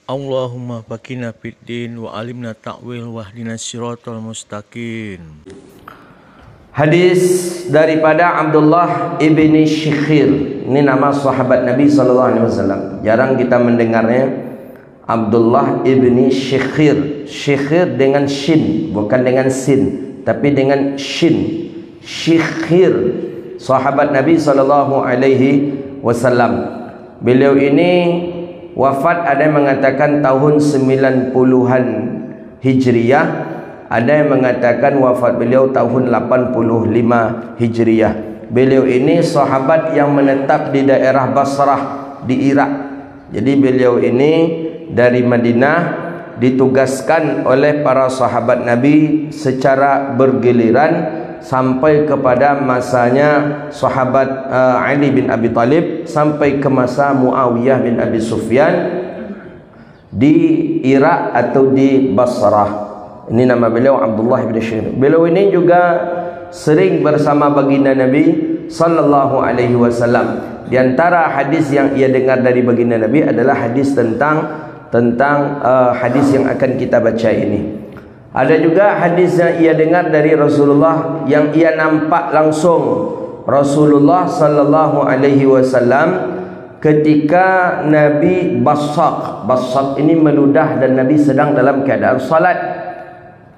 Allahumma fakina fid din wa alimna ta'wil wa hdina siratal mustaqim. Hadis daripada Abdullah ibni Shikhir. Ini nama sahabat Nabi SAW. Jarang kita mendengarnya. Abdullah ibni Shikhir. Shikhir dengan shin, bukan dengan sin, tapi dengan shin. Shikhir, sahabat Nabi SAW. Beliau ini wafat, ada yang mengatakan tahun 90-an Hijriyah, ada yang mengatakan wafat beliau tahun 85 Hijriyah. Beliau ini sahabat yang menetap di daerah Basrah di Irak. Jadi beliau ini dari Madinah ditugaskan oleh para sahabat Nabi secara bergiliran sampai kepada masanya sahabat Ali bin Abi Thalib, sampai ke masa Muawiyah bin Abi Sufyan di Irak atau di Basrah. Ini nama beliau Abdullah bin Shikhir. Beliau ini juga sering bersama baginda Nabi sallallahu alaihi wasallam. Di antara hadis yang ia dengar dari baginda Nabi adalah hadis tentang hadis yang akan kita baca ini. Ada juga hadis yang ia dengar dari Rasulullah, yang ia nampak langsung Rasulullah sallallahu alaihi wasallam ketika Nabi basaq. Basaq ini meludah dan Nabi sedang dalam keadaan salat.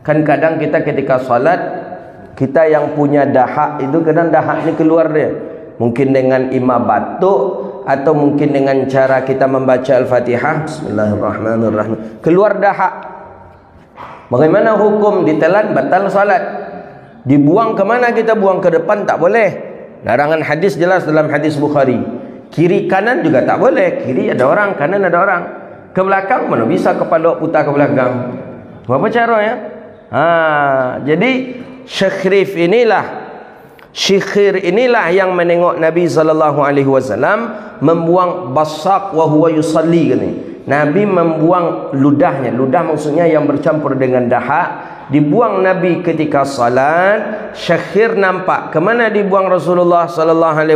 Kan kadang kita ketika salat, kita yang punya dahak itu kadang dahak ni keluar dia. Mungkin dengan imam batuk atau mungkin dengan cara kita membaca Al-Fatihah, Bismillahirrahmanirrahim, keluar dahak. Bagaimana hukum? Ditelan batal salat. Dibuang ke mana? Kita buang ke depan tak boleh. Larangan hadis jelas dalam hadis Bukhari. Kiri kanan juga tak boleh. Kiri ada orang, kanan ada orang. Ke belakang mana bisa kepala putar ke belakang. Apa caranya? Jadi Shikhir inilah yang menengok Nabi SAW membuang basaq wa huwa yusalli gini. Nabi membuang ludahnya. Ludah maksudnya yang bercampur dengan dahak. Dibuang Nabi ketika salat. Shikhir nampak. Kemana dibuang Rasulullah SAW?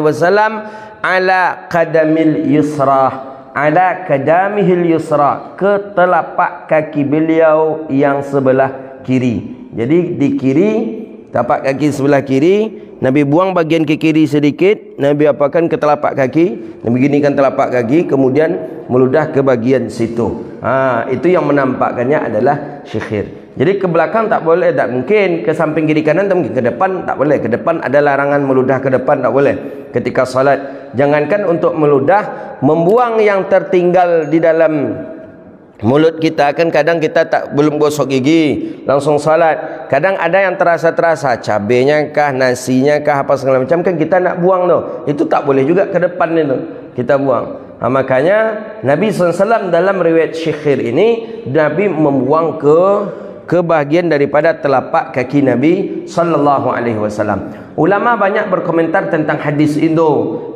Ala qadamil yusrah. Ala qadamihil yusrah. Ke telapak kaki beliau yang sebelah kiri. Jadi di kiri, tapak kaki sebelah kiri, Nabi buang bagian ke kiri sedikit, Nabi apakan ke telapak kaki, Nabi ginikan telapak kaki, kemudian meludah ke bagian situ. Itu yang menampakkannya adalah Shikhir. Jadi ke belakang tak boleh, tak mungkin. Ke samping kiri kanan tak mungkin. Ke depan tak boleh. Ke depan ada larangan meludah ke depan, tak boleh ketika salat. Jangankan untuk meludah, membuang yang tertinggal di dalam mulut kita. Kan kadang kita belum gosok gigi langsung salat. Kadang ada yang terasa cabenya kah, nasinya kah, apa segala macam, kan kita nak buang tu. Itu tak boleh juga ke depan itu kita buang. Makanya Nabi SAW dalam riwayat Shikhir ini, Nabi membuang ke bahagian daripada telapak kaki Nabi SAW. Ulama banyak berkomentar tentang hadis itu.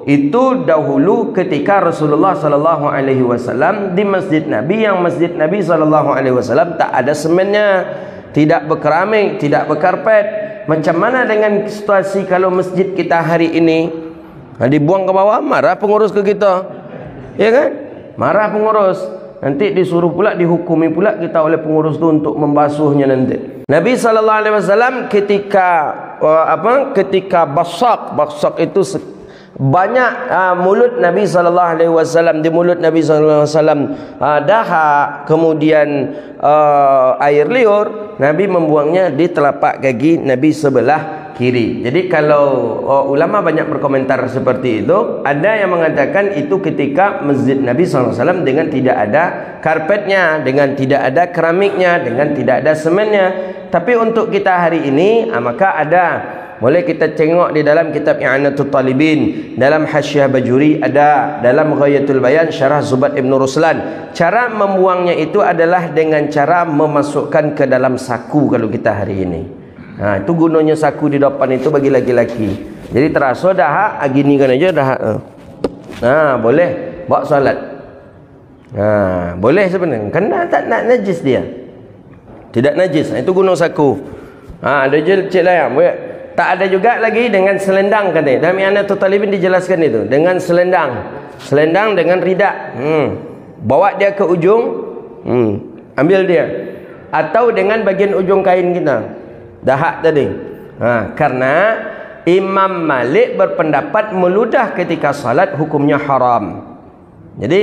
Itu dahulu ketika Rasulullah SAW di masjid Nabi, yang masjid Nabi SAW tak ada semennya, tidak berkeramik, tidak berkarpet. Macam mana dengan situasi kalau masjid kita hari ini dibuang ke bawah? Marah pengurus ke kita, ya kan? Marah pengurus. Nanti disuruh pula, dihukumi pula kita oleh pengurus itu untuk membasuhnya nanti. Nabi SAW ketika basaq itu banyak mulut Nabi SAW, di mulut Nabi SAW dahak, kemudian air liur. Nabi membuangnya di telapak kaki Nabi sebelah kiri. Jadi kalau ulama banyak berkomentar seperti itu. Ada yang mengatakan itu ketika masjid Nabi SAW dengan tidak ada karpetnya, dengan tidak ada keramiknya, dengan tidak ada semennya. Tapi untuk kita hari ini, maka ada. Boleh kita tengok di dalam kitab I'anatul Talibin, dalam Hasyiah Bajuri ada, dalam Ghayatul Bayan Syarah Zubat Ibn Ruslan. Cara membuangnya itu adalah dengan cara memasukkan ke dalam saku kalau kita hari ini. Itu gunanya saku di depan itu bagi laki-laki. Jadi terasa dahak, gini kan aja dahak. Boleh bawa salat. Boleh sebenarnya. Kerana tak nak najis dia. Tidak najis. Itu guna saku. Ada je cik layam. Tak ada juga lagi dengan selendang katanya. Dalam I'anatul Talibin dijelaskan itu. Dengan selendang. Selendang dengan ridak. Bawa dia ke ujung Ambil dia. Atau dengan bagian ujung kain kita. Dahak tadi. Karena Imam Malik berpendapat meludah ketika salat hukumnya haram. Jadi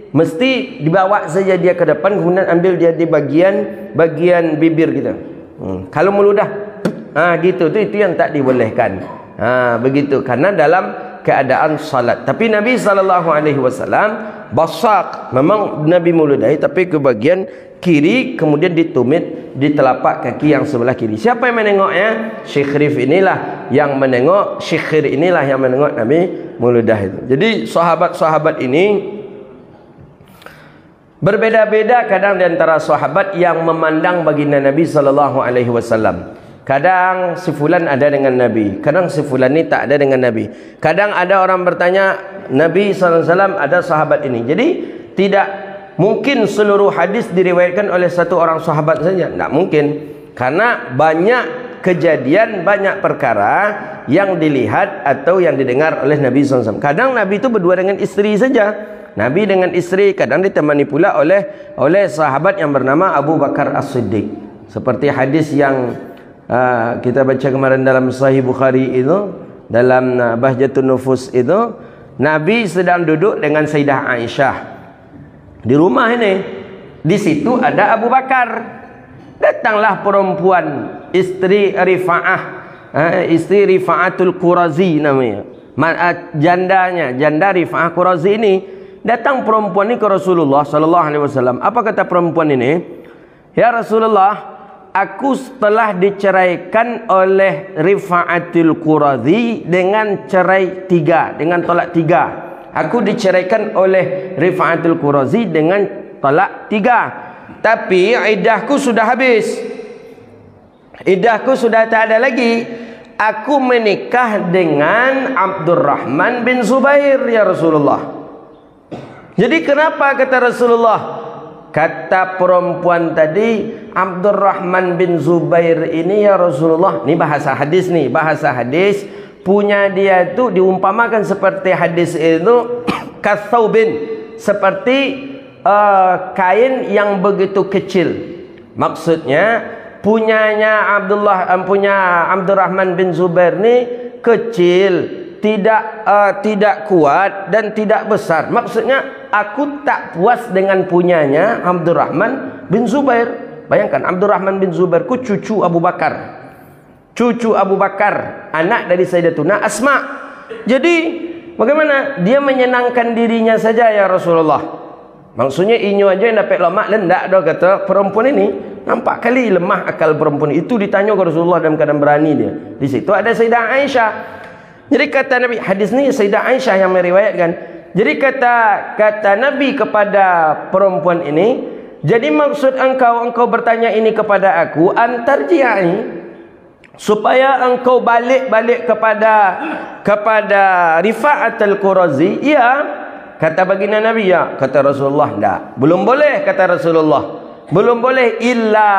mesti dibawa saja dia ke depan, kemudian ambil dia di bagian bibir kita. Kalau meludah gitu tu, itu yang tak dibolehkan. Begitu, karena dalam keadaan salat. Tapi Nabi SAW basak, memang Nabi meludahi, tapi ke bagian kiri, kemudian ditumit di telapak kaki yang sebelah kiri. Siapa yang menengoknya? Syikhir inilah yang menengok. Syikhir inilah yang menengok Nabi meludah itu. Jadi sahabat-sahabat ini berbeda-beda kadang di antara sahabat yang memandang baginda Nabi SAW. Kadang si fulan ada dengan Nabi, kadang si fulan ni tak ada dengan Nabi. Kadang ada orang bertanya, Nabi SAW ada sahabat ini. Jadi tidak mungkin seluruh hadis diriwayatkan oleh satu orang sahabat saja. Tak mungkin. Karena banyak kejadian, banyak perkara yang dilihat atau yang didengar oleh Nabi SAW. Kadang Nabi itu berdua dengan isteri saja. Nabi dengan isteri, kadang ditemani pula oleh sahabat yang bernama Abu Bakar As-Siddiq. Seperti hadis yang kita baca kemarin dalam Sahih Bukhari itu, dalam Bahjatun Nufus itu, Nabi sedang duduk dengan Sayyidah Aisyah di rumah ini. Di situ ada Abu Bakar. Datanglah perempuan, istri Rifa'ah, istri Rifa'atul Qurazi namanya, janda Rifa'ah Qurazi ini. Datang perempuan ini ke Rasulullah SAW. Apa kata perempuan ini? Ya Rasulullah, aku telah diceraikan oleh Rifa'atul Qurazi dengan cerai 3, dengan tolak 3. Aku diceraikan oleh Rifa'atul Qurazi dengan tolak 3. Tapi iddahku sudah habis. Iddahku sudah tak ada lagi. Aku menikah dengan Abdurrahman bin Zubair ya Rasulullah. Jadi kenapa kata Rasulullah? Kata perempuan tadi, Abdurrahman bin Zubair ini ya Rasulullah. Ini bahasa hadis nih, bahasa hadis. Punya dia itu diumpamakan seperti hadis itu katsaubin, seperti kain yang begitu kecil. Maksudnya punyanya Abdurrahman bin Zubair ini kecil, tidak kuat dan tidak besar. Maksudnya aku tak puas dengan punyanya Abdurrahman bin Zubair. Bayangkan, Abdurrahman bin Zubair ku cucu Abu Bakar. Cucu Abu Bakar, anak dari Sayyidatuna Asma. Jadi bagaimana? Dia menyenangkan dirinya saja ya Rasulullah. Maksudnya inyo aja yang dapat lemak lendak dah, kata perempuan ini. Nampak kali lemah akal perempuan itu. Ditanya ke Rasulullah dalam keadaan berani dia. Di situ ada Sayyidah Aisyah. Jadi kata Nabi, hadis ni Sayyidah Aisyah yang meriwayatkan. Jadi kata Nabi kepada perempuan ini, jadi maksud engkau bertanya ini kepada aku, antarji'i, supaya engkau balik kepada Rifa'atul Qurazi. Ya, kata baginda Nabi. Ya, kata Rasulullah, tak, belum boleh, kata Rasulullah. Belum boleh illa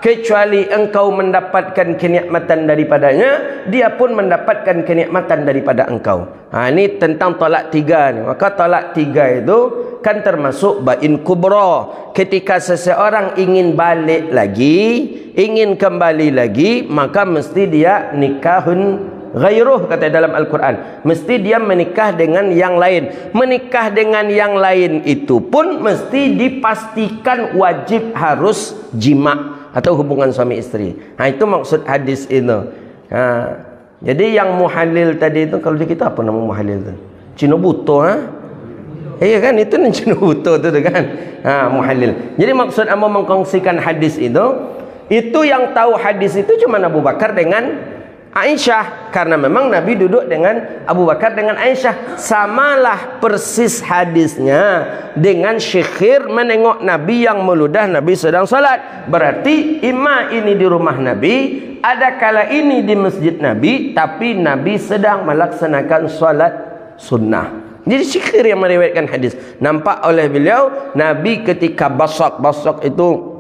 kecuali engkau mendapatkan kenikmatan daripadanya, dia pun mendapatkan kenikmatan daripada engkau. Ini tentang talak 3 ni. Maka talak 3 itu kan termasuk bain kubra. Ketika seseorang ingin balik lagi, ingin kembali lagi, maka mesti dia nikahun ghairuh, kata dalam Al-Quran. Mesti dia menikah dengan yang lain. Menikah dengan yang lain itu pun mesti dipastikan wajib harus jima' atau hubungan suami istri. Itu maksud hadis itu. Jadi yang muhalil tadi itu, kalau di kita apa nama muhalil itu? Cino buto, iya kan, itu cino buto itu kan. Muhalil. Jadi maksud amba mengkongsikan hadis itu yang tahu hadis itu cuma Abu Bakar dengan Aisyah, karena memang Nabi duduk dengan Abu Bakar dengan Aisyah. Samalah persis hadisnya dengan Syikhir menengok Nabi yang meludah Nabi sedang salat. Berarti imam ini di rumah Nabi, ada kala ini di masjid Nabi, tapi Nabi sedang melaksanakan salat sunnah. Jadi Syikhir yang meriwayatkan hadis. Nampak oleh beliau, Nabi ketika basak itu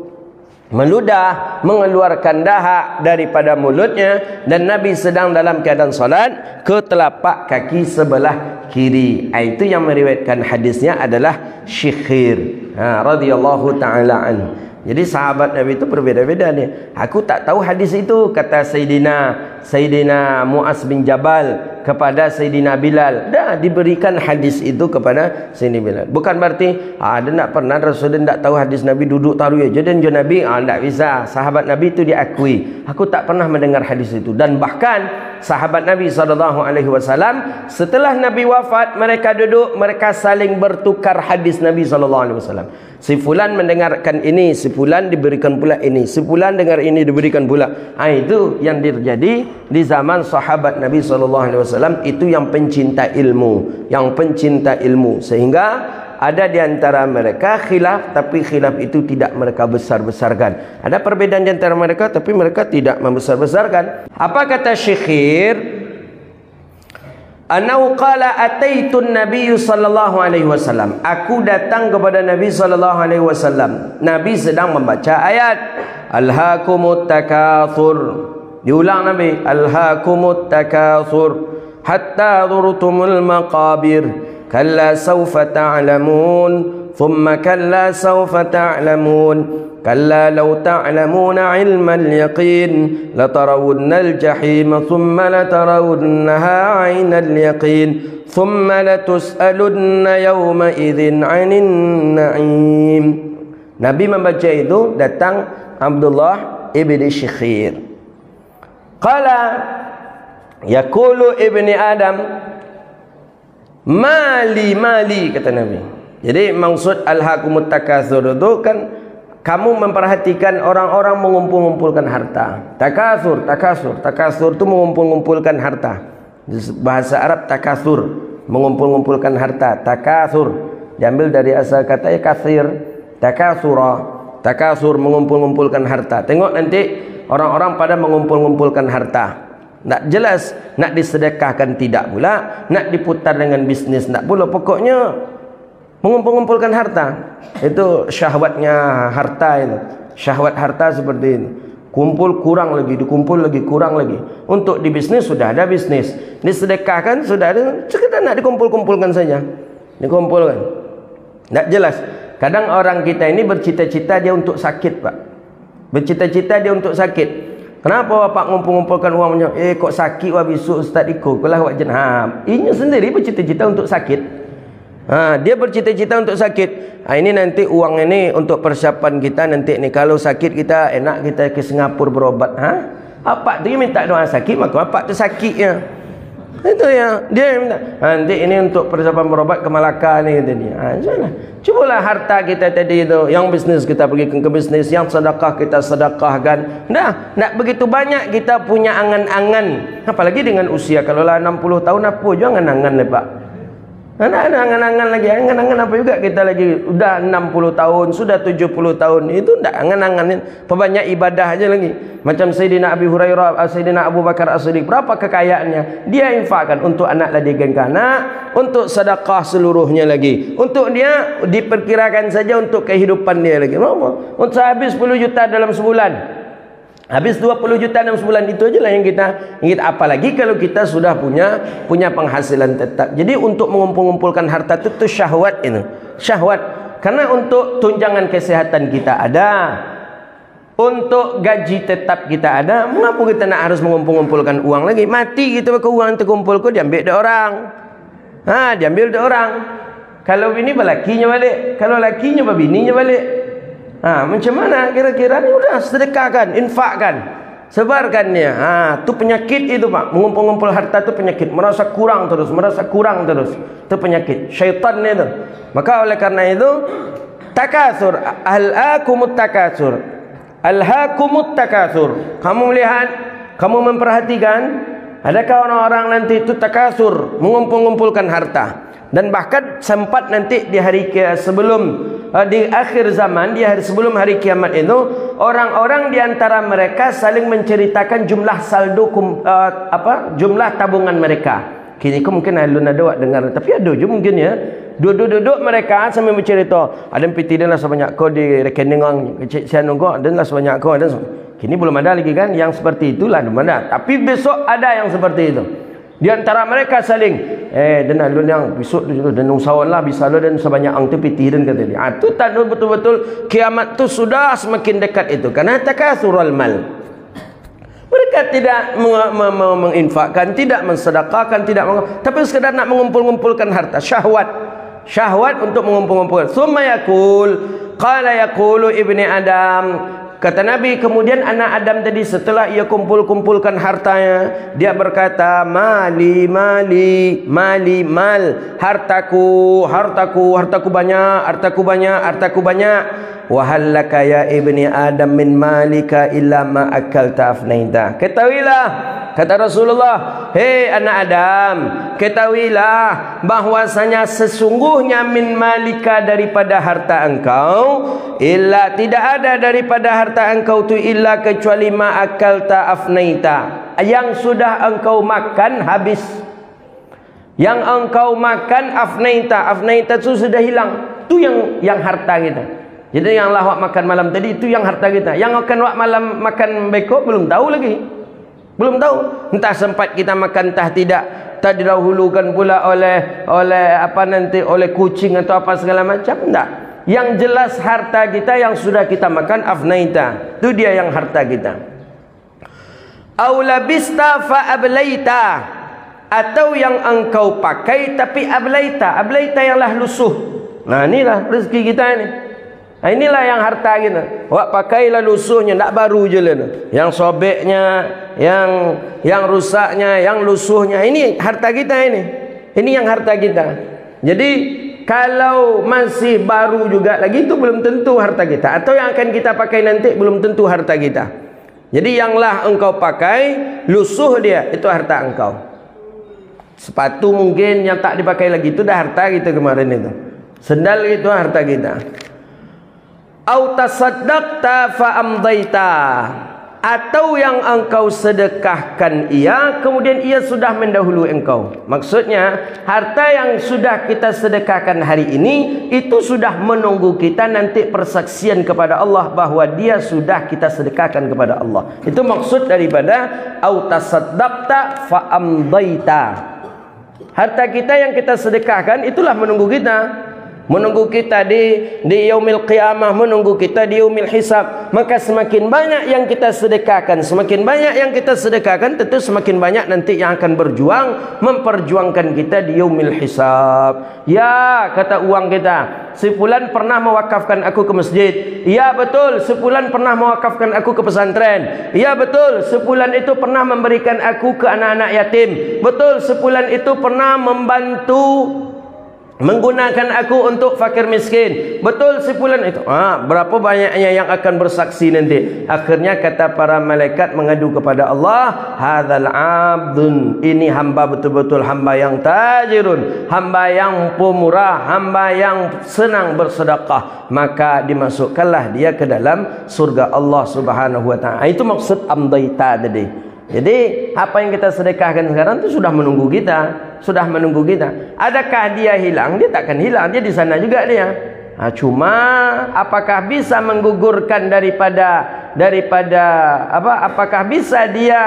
meludah, mengeluarkan dahak daripada mulutnya, dan Nabi sedang dalam keadaan salat ke telapak kaki sebelah kiri. Itu yang meriwayatkan hadisnya adalah Syikhir. radhiyallahu taala anhu. Jadi sahabat Nabi itu berbeza-beza nih. Aku tak tahu hadis itu, kata Sayyidina Muaz bin Jabal kepada Sayyidina Bilal. Dah diberikan hadis itu kepada Sayyidina Bilal. Bukan berarti dia tak pernah, Rasulullah tak tahu hadis Nabi, duduk taruh aja dan Nabi, tak bisa. Sahabat Nabi itu diakui, aku tak pernah mendengar hadis itu. Dan bahkan sahabat Nabi SAW setelah Nabi wafat, mereka duduk, mereka saling bertukar hadis Nabi SAW. Si fulan mendengarkan ini, si fulan diberikan pula ini, si fulan dengar ini diberikan pula. Itu yang terjadi di zaman sahabat Nabi SAW. Itu yang pencinta ilmu, sehingga ada di antara mereka khilaf, tapi khilaf itu tidak mereka besar-besarkan. Ada perbedaan di antara mereka, tapi mereka tidak membesar-besarkan. Apa kata Syekhir? Anau qala ataitun Nabi sallallahu alaihi wasallam. Aku datang kepada Nabi sallallahu alaihi wasallam. Nabi sedang membaca ayat Alhaakumut takatsur. Diulang Nabi, Alhaakumut takatsur hatta zurtumul maqabir. Kalla sawfa ta'lamun. Thumma kalla sawfa ta'lamun. كلا لو تعلمون علم اليقين لترون الجحيم ثم لترونها عين اليقين ثم لتسألن يومئذ عن النعيم. Nabi membaca itu, datang Abdullah ibni Syikhir. Qala yaqulu ibni Adam mali, kata Nabi. Jadi maksud alhaakumut takatsur itu kan kamu memperhatikan orang-orang mengumpul-ngumpulkan harta. Takatsur itu mengumpul-ngumpulkan harta. Bahasa Arab takatsur, mengumpul-ngumpulkan harta. Takatsur diambil dari asal kata katsir, takatsur mengumpul-ngumpulkan harta. Tengok nanti orang-orang pada mengumpul-ngumpulkan harta. Tak jelas nak disedekahkan tidak pula, nak diputar dengan bisnis tak pula. Pokoknya mengumpul-ngumpulkan harta. Itu syahwatnya harta itu. Syahwat harta seperti ini. Kumpul kurang lagi, dikumpul lagi, kurang lagi. Untuk di bisnis sudah ada bisnis. Disedekahkan sudah ada, sekedar nak dikumpul-kumpulkan saja. Dikumpulkan. Tak jelas. Kadang orang kita ini bercita-cita dia untuk sakit, Pak. Bercita-cita dia untuk sakit. Kenapa Bapak ngumpul-ngumpulkan uangnya? Kok sakit wah besok Ustaz ikut. Kalau awak jenham. Ini sendiri bercita-cita untuk sakit. Dia bercita-cita untuk sakit. Ini nanti uang ini untuk persiapan kita nanti ni. Kalau sakit kita enak kita ke Singapura berobat. Bapak tu minta doa sakit, maka bapak tu sakitnya. Itu ya. Dia minta. Nanti ini untuk persiapan berobat ke Malacca ni, kata dia. Cubalah harta kita tadi itu, yang bisnis kita pergi ke bisnis, yang sedekah kita sedekahkan. Nak begitu banyak kita punya angan-angan. Apalagi dengan usia kalau lah 60 tahun apa juga angan-angan ni, Pak. Ada angan-angan lagi. Angan-angan apa juga kita lagi. Sudah 60 tahun, sudah 70 tahun. Itu tidak angan-angan. Perbanyak ibadah aja lagi. Macam Sayyidina Abi Hurairah, Sayyidina Abu Bakar As-Siddiq. Berapa kekayaannya? Dia infakkan untuk anak ladikan anak, untuk sedekah seluruhnya lagi. Untuk dia diperkirakan saja untuk kehidupan dia lagi. Berapa? Untuk habis 10 juta dalam sebulan. Habis 20 juta dalam sebulan. Itu aja lah yang kita apalagi kalau kita sudah punya penghasilan tetap. Jadi untuk mengumpul-ngumpulkan harta itu syahwat ini. Syahwat. Karena untuk tunjangan kesehatan kita ada. Untuk gaji tetap kita ada. Mengapa kita nak harus mengumpul-ngumpulkan uang lagi? Mati kita pakai uang terkumpul kau diambil dari orang. Diambil dari orang. Kalau ini balakinya balik. Kalau lakinya bininya balik. Macam mana kira-kira ni? Udah sedekahkan, infakkan, sebarkannya. Tu penyakit itu, Pak. Mengumpul-ngumpul harta tu penyakit. Merasa kurang terus. Itu penyakit syaitan itu. Maka oleh karena itu takatsur, alhaakumut takatsur. Alhaakumut takatsur. Kamu melihat, kamu memperhatikan, adakah orang-orang nanti itu takatsur, mengumpul-ngumpulkan harta. Dan bahkan sempat nanti di hari sebelum di akhir zaman, sebelum hari kiamat itu, orang-orang di antara mereka saling menceritakan jumlah saldo jumlah tabungan mereka. Kini kau mungkin alun ada dengar, tapi ada je mungkin ya. Duduk mereka sambil bercerita. Ada piti dan lah sebanyak kau di rekening orang kecil nunggu dan lah sebanyak kau ada. Kini belum ada lagi kan yang seperti itulah belum ada. Tapi besok ada yang seperti itu. Di antara mereka saling dan alun yang besok dan usahawan lah bisa lo dan sebanyak ang tu piti dan kata dia. Tu tanda betul-betul kiamat tu sudah semakin dekat itu. Karena takasurul mal. Mereka tidak menginfakkan, tidak mensedekahkan, tapi sekadar nak mengumpul-ngumpulkan harta, syahwat untuk mengumpul-ngumpulkan. Summa yaqul qala yaqulu ibni Adam. Kata Nabi, kemudian anak Adam tadi setelah ia kumpul-kumpulkan hartanya, dia berkata, mali, hartaku banyak. Wahallaka ya ibni Adam min malika illa ma akalta afnaita. Ketahuilah, kata Rasulullah, hei anak Adam, ketahuilah bahwasanya sesungguhnya min malika daripada harta engkau, illa tidak ada daripada harta engkau tu illa kecuali ma akalta afnaita, yang sudah engkau makan habis. Yang engkau makan afnaita tu sudah hilang. Tu yang harta kita. Jadi yang lawak makan malam tadi itu yang harta kita. Yang akan wak malam makan beko belum tahu lagi. Belum tahu. Entah sempat kita makan, entah tidak. Tak didahulukan pula oleh kucing atau apa segala macam. Tak. Yang jelas harta kita yang sudah kita makan afnaita. Itu dia yang harta kita. Au labista fa ablaita, atau yang engkau pakai tapi ablaita. Ablaita ialah lusuh. Nah, inilah rezeki kita ini. Nah, inilah yang harta kita. Wak pakailah lusuhnya, tak baru je lah. Yang sobeknya, yang rusaknya, yang lusuhnya. Ini harta kita ini. Ini yang harta kita. Jadi kalau masih baru juga lagi, itu belum tentu harta kita. Atau yang akan kita pakai nanti belum tentu harta kita. Jadi yanglah engkau pakai, lusuh dia, itu harta engkau. Sepatu mungkin yang tak dipakai lagi, itu dah harta kita kemarin itu. Sendal itu harta kita. Au tasaddaqta fa amdaita, atau yang engkau sedekahkan ia, kemudian ia sudah mendahului engkau. Maksudnya harta yang sudah kita sedekahkan hari ini itu sudah menunggu kita nanti persaksian kepada Allah bahwa dia sudah kita sedekahkan kepada Allah. Itu maksud daripada au tasaddaqta fa amdaita. Harta kita yang kita sedekahkan itulah menunggu kita. Menunggu kita di yaumil qiyamah, menunggu kita di yaumil hisab. Maka semakin banyak yang kita sedekahkan, tentu semakin banyak nanti yang akan berjuang memperjuangkan kita di yaumil hisab. Ya, kata uang kita, si fulan pernah mewakafkan aku ke masjid. Ya betul, si fulan pernah mewakafkan aku ke pesantren. Ya betul, si fulan itu pernah memberikan aku ke anak-anak yatim. Betul, si fulan itu pernah membantu menggunakan aku untuk fakir miskin. Betul sebulan itu. Berapa banyaknya yang akan bersaksi nanti. Akhirnya kata para malaikat mengadu kepada Allah, hadzal abdun, ini hamba betul-betul hamba yang tajirun, hamba yang pemurah, hamba yang senang bersedekah. Maka dimasukkanlah dia ke dalam surga Allah Subhanahu wa taala. Itu maksud amdaita tadi. Jadi apa yang kita sedekahkan sekarang itu sudah menunggu kita. Adakah dia hilang? Dia takkan hilang, dia di sana juga dia. Cuma apakah bisa menggugurkan apakah bisa dia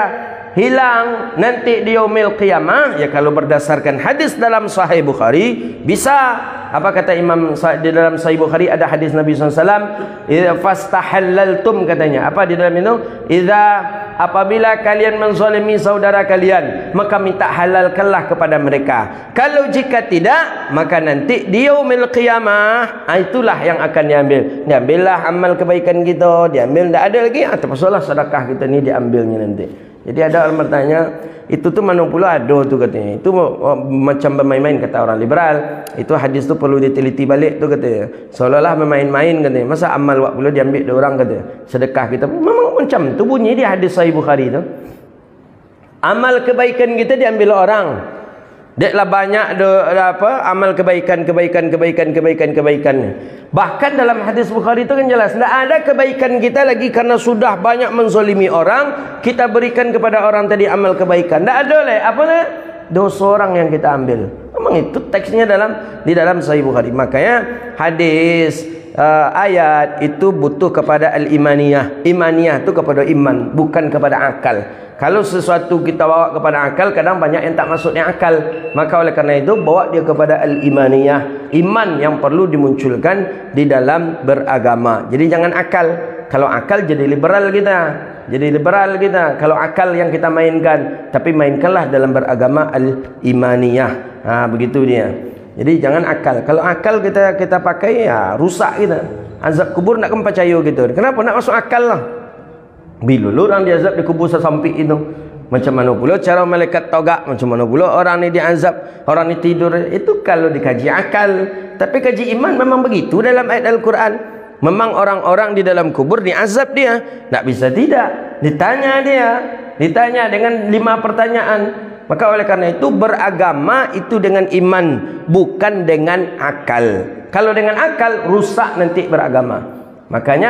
hilang nanti di yaumil qiyamah? Ya, kalau berdasarkan hadis dalam Sahih Bukhari bisa. Apa kata Imam di dalam Sahih Bukhari, ada hadis Nabi SAW, idza fastahallaltum, katanya apa di dalam itu, apabila kalian menzalimi saudara kalian, maka minta halalkanlah kepada mereka. Kalau jika tidak, maka nanti di yaumil qiyamah itulah yang akan diambillah amal kebaikan kita, diambil, tidak ada lagi. Terpaksalah sedekah kita ni diambilnya nanti. Jadi ada orang bertanya, itu tu mana pula ada tu katanya. Itu macam bermain-main kata orang liberal. Itu hadis tu perlu diteliti balik tu katanya. Seolah-olah bermain-main katanya. Masa amal wak pula diambil dari orang katanya. Sedekah kita memang macam tu bunyi di hadis Sahih Bukhari tu. Amal kebaikan kita diambil orang. Deklah banyak amal kebaikan. Bahkan dalam hadis Bukhari itu kan jelas, tidak ada kebaikan kita lagi karena sudah banyak menzalimi orang, kita berikan kepada orang tadi amal kebaikan. Tidak ada leh, dosa orang yang kita ambil. Memang itu teksnya di dalam Sahih Bukhari. Makanya hadis ayat itu butuh kepada al-imaniyah. Imaniyah itu kepada iman, bukan kepada akal. Kalau sesuatu kita bawa kepada akal, kadang banyak yang tak masuknya akal. Maka oleh karena itu bawa dia kepada al-imaniyah, iman yang perlu dimunculkan di dalam beragama. Jadi jangan akal. Kalau akal jadi liberal kita. Jadi liberal kita kalau akal yang kita mainkan, tapi mainkanlah dalam beragama al-imaniyah. Begitu dia. Jadi jangan akal. Kalau akal kita pakai, ya rusak kita. Azab kubur nak percaya gitu. Kenapa nak masuk akal lah? Bila orang diazab di kubur sesampik itu, macam mana pula cara malaikat togak, macam mana pula orang ni diazab, orang ni tidur. Itu kalau dikaji akal. Tapi kaji iman memang begitu dalam ayat Al-Quran. Memang orang-orang di dalam kubur diazab dia. Tak bisa tidak. Ditanya dia. Ditanya dengan 5 pertanyaan. Maka oleh karena itu beragama itu dengan iman, bukan dengan akal. Kalau dengan akal rusak nanti beragama. Makanya